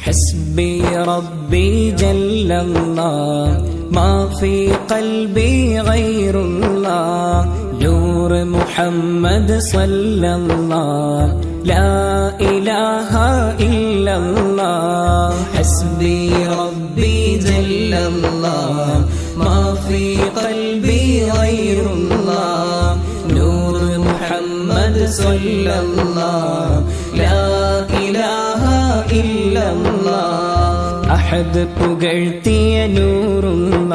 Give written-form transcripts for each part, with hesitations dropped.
حسبي ربي جل الله ما في قلبي غير الله نور محمد صلى الله لا إله إلا الله حسبي ربي جل الله ما في قلبي غير الله نور محمد صلى الله لا إله إلا الله أحد പുകഴ്ത്തിയ നൂറുള്ള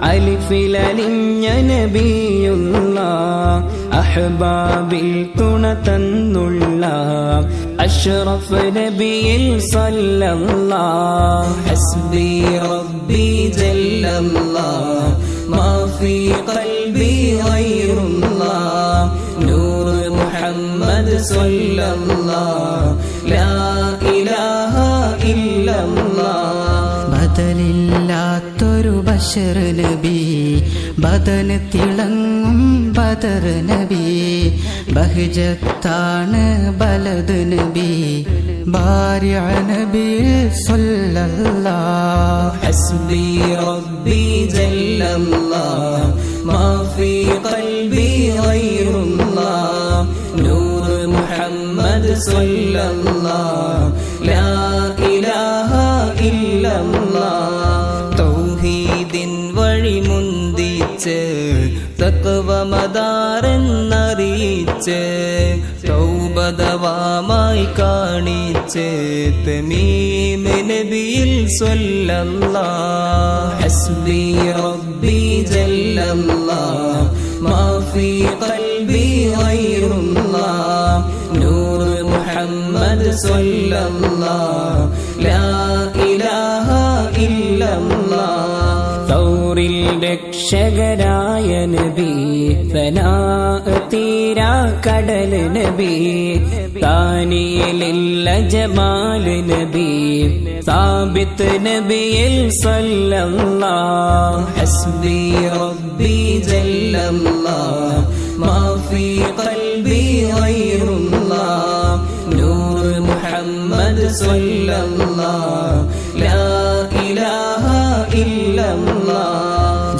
അലിഫിലലിഞ്ഞ നബിയുള്ള അഹ്ബാബിൽ തുണ തന്നുള്ള അഷ്റഫ് നബിയിൽ സല്ലല്ലാഹ് ഹസ്ബി റബ്ബി ജല്ലല്ലാഹ് മാ ഫീ ഖൽബി ഗൈറുല്ലാഹ് നൂർ മുഹമ്മദ് സല്ലല്ലാഹ് ലാ ഇലാഹ ഇല്ലല്ലാഹ് ബദലില്ലാത്തൊരു ബശർ നബി ബദന് തിളങ്ങും ബദർ നബി ബഹ്ജത്താണ് ബലദ് നബി ബാരിഅ നബി സല്ലല്ലാഹ് ഹസ്ബി റബ്ബി ജല്ലല്ലാഹ് മാ ഫീ ഖൽബി ഗൈറുല്ലാഹ് നൂർ മുഹമ്മദ് സല്ലല്ലാഹ് ലാ ഇലാഹ ഇല്ലല്ലാഹ് തൗഹീദിൻ വഴി മുന്തിച്ച് തഖ്വ മദാറെന്നറിയിച്ച് തൗബദവാമായി കാണിച്ച് തമീം നബിയിൽ സ്വല്ലല്ലാഹ് ഹസ്ബി റബ്ബി ജല്ലല്ലാഹ് മാ ഫീ ഖൽബി ഗൈറുല്ലാഹ് നൂർ മുഹമ്മദ് സ്വല്ലല്ലാഹ് ലാ ഇലാഹ ഇല്ലല്ലാഹ് തൗറിൽ രക്ഷകരായ നബി ഫനാ തീരാ കടൽ നബി താനിയിലില്ല ജമാൽ നബി സാബിത്ത് നബിയിൽ സല്ലല്ലാഹ് ഹസ്ബി റബ്ബി ജല്ലല്ലാഹ് മാ ഫീ ഖൽബി ഗൈറുല്ലാഹ് നൂർ മുഹമ്മദ് സല്ലല്ലാഹ് ലാ ഇലാഹ ഇല്ലല്ലാഹ്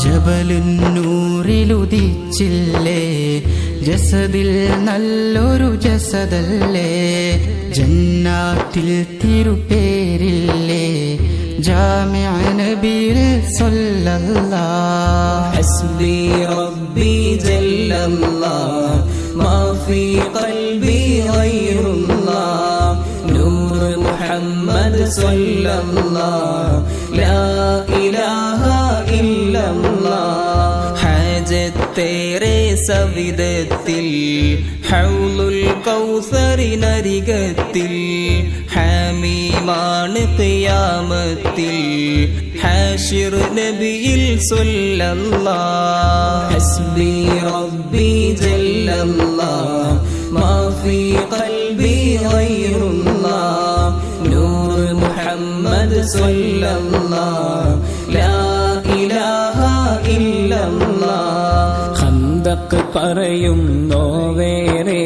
ജബലുന്നൂറിലുദിച്ചില്ലേ ജസദിൽ നല്ലൊരു ജസദല്ലേ ജന്നാത്തിൽ തിരുപേരില്ലേ ജാമിഅ നബിയിൽ സല്ലല്ലാഹ് ഹസ്ബി റബ്ബി ജല്ലല്ലാഹ് മാ ഫീ ഖൽബി ഗൈറുല്ലാഹ് നൂർ മുഹമ്മദ് സല്ലല്ലാഹ് ലാ ഇലാഹ ഇല്ലല്ലാഹ് ഹാജത്തേറെ സവിധത്തിൽ ഹൗലുൽ കൗസറിനരികത്തിൽ ഹമീമാണ് ഖിയാമത്തിൽ ഹാശിർ നബിയിൽ സല്ലല്ലാഹ് ഹസ്ബി റബ്ബി ജല്ലല്ലാഹ് മാ ഫീ ഖൽബി ഗൈറുല്ലാഹ് നൂർ മുഹമ്മദ് സല്ലല്ലാഹ് ലാ ഇലാഹ ഇല്ലല്ലാഹ് ഖന്ദഖ് പറയുന്നോ വേറെ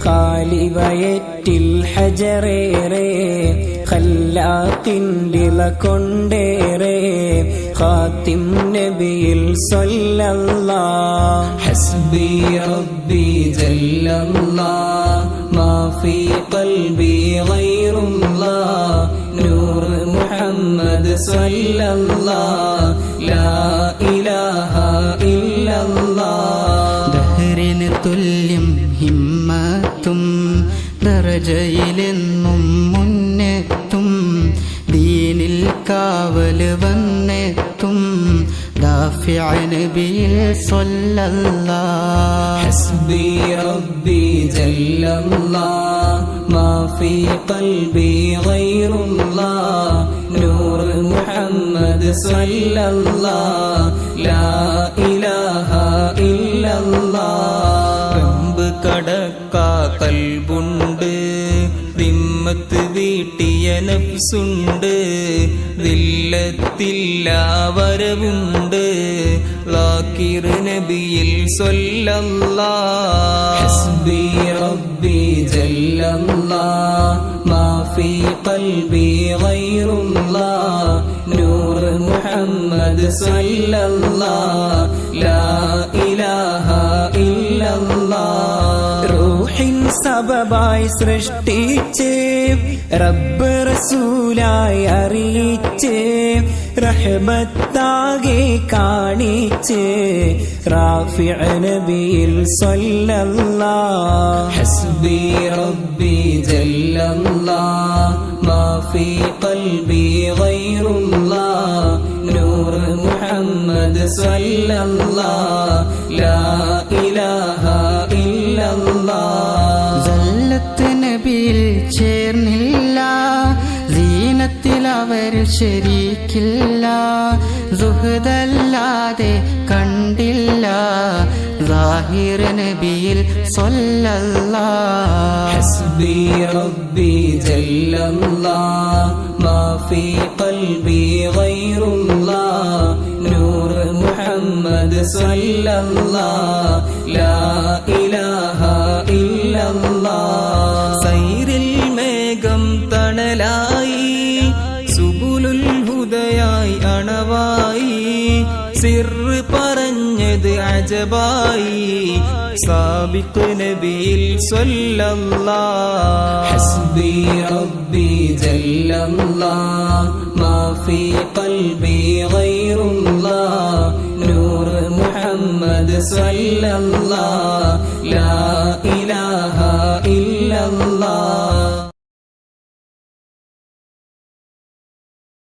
ഖാലിവയറ്റിൽ ഹജറേറെ ഖല്ലാഖിൻഡില കൊണ്ടേറെ ഖാത്തിം നബിയിൽ സല്ലല്ലാഹ് ഹസ്ബി റബ്ബി ജല്ലല്ലാഹ് മാ ഫീ ഖൽബി ഗൈറുല്ലാഹ് നൂർ മുഹമ്മദ് സല്ലല്ലാഹ് ലാ ഇലാഹ ഇല്ലല്ലാഹ് ദഹ്റിന് തുല്യം ഹിമ്മത്തും ദറജയിലെന്നും മുന്നെത്തും ദീനിൽ കാവല് വന്നെത്തും ദാഫിഅ നബിയിൽ സല്ലല്ലാഹ് ഹസ്ബി റബ്ബി ജല്ലല്ലാഹ് മാ ഫീ ഖൽബി ഗൈറുല്ലാഹ് നൂർ മുഹമ്മദ് സല്ലല്ലാഹ് ലാ ഇലാഹ ഇല്ലല്ലാഹ് റബ്ബ് കടക്കാ കൽബുണ്ട് ദിമ്മത്ത് വീട്ടിയ നഫ്സുണ്ട് ദില്ലത്തില്ല വരവുണ്ട് ലാക്കിർ നബിയിൽ സല്ലല്ലാഹ് ഹസ്ബി റബ്ബി ജല്ലല്ലാഹ് മാ في قلبي غير الله نور محمد صلى الله لا إله إلا الله റൂഹിൻ സബബായി സൃഷ്ടിച്ച് റബ്ബ് റസൂലായി അറിയിച്ച് റഹ്മത്താകെ കാണിച്ച് റാഫിഅ നബിയിൽ സ്വല്ലല്ലാഹ് ഹസ്ബി റബ്ബി ജല്ലല്ലാഹ് മാ ഫീ ഖൽബി ഗൈറുല്ലാഹ് നൂർ മുഹമ്മദ് സ്വല്ലല്ലാഹ് ലാ ഇലാഹ ഇല്ലല്ലാഹ് സല്ലത്ത് നബിയിൽ ചേർന്നില്ല സീനത്തിൽ അവർ ശരീക്കില്ല സുഹദല്ലാതെ കണ്ടില്ല സാഹിർ നബിയിൽ സ്വല്ലല്ലാഹ് ഹസ്ബി റബ്ബി ജല്ലല്ലാഹ് മാ ഫീ ഖൽബി ഗൈറുല്ലാഹ് നൂർ മുഹമ്മദ് സ്വല്ലല്ലാഹ് ലാ ഇലാഹ ഇല്ലല്ലാഹ് സൈറിൽ മേഘം തണലായി സുബുലുൽ ഹുദയായി അണവായി സിറ് പറഞ്ഞത് അജബായി സാബിഖ് നബിയിൽ സ്വല്ലല്ലാഹ് ഹസ്ബി റബ്ബി ജല്ലല്ലാഹ് മാ ഫീ ഖൽബി ഗൈറുല്ലാഹ് നൂർ മുഹമ്മദ് സ്വല്ലല്ലാഹ് ലാ